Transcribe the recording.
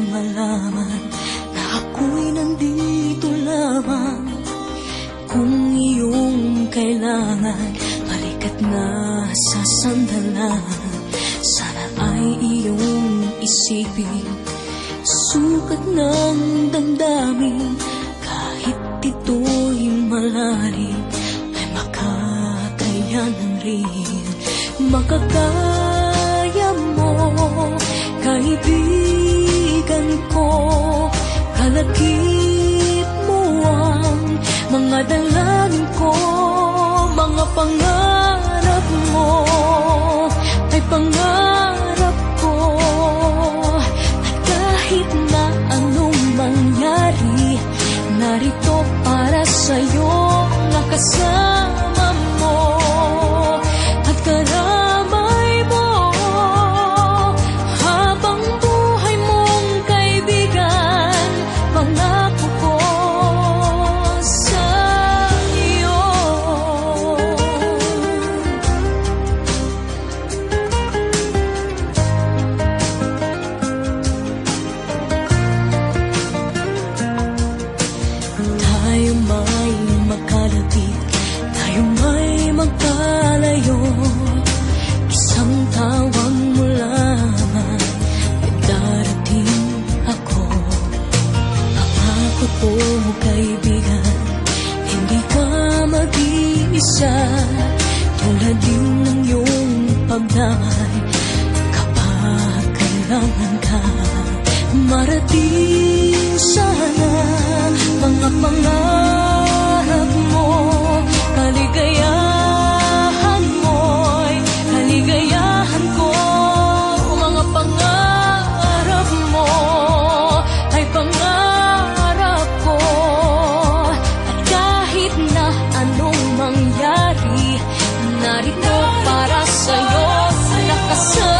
malaman na ako'y nandito lamang. Kung iyong kailangan, balikat na sa sandalan. Sana ay iyong isipin, sukat ng damdamin. Kahit ito'y malalim, ay makakayanan rin. Makakaya mo, kaibigan ko. Kalakip mo ang mga dalangin ko. Mga pangarap mo ay pangarap ko. At kahit na anong mangyari, narito para sa'yo, nakasama mo at karamay mo. Habang buhay mong kaibigan, pangako ko sa iyo. Tayo may magkalapit, tayo may magkalayo. Isang tawag mo lamang, ay darating ako. Pangako ko, kaibigan, hindi ka mag-iisa. Tulad din ng iyong pagdamay kapag kailangan ka. Marating sana mga pangarap mo. Kaligayahan mo'y kaligayahan ko. Mga pangarap mo ay pangarap ko. At kahit na anong mangyari, narito para sa'yo, nakasama.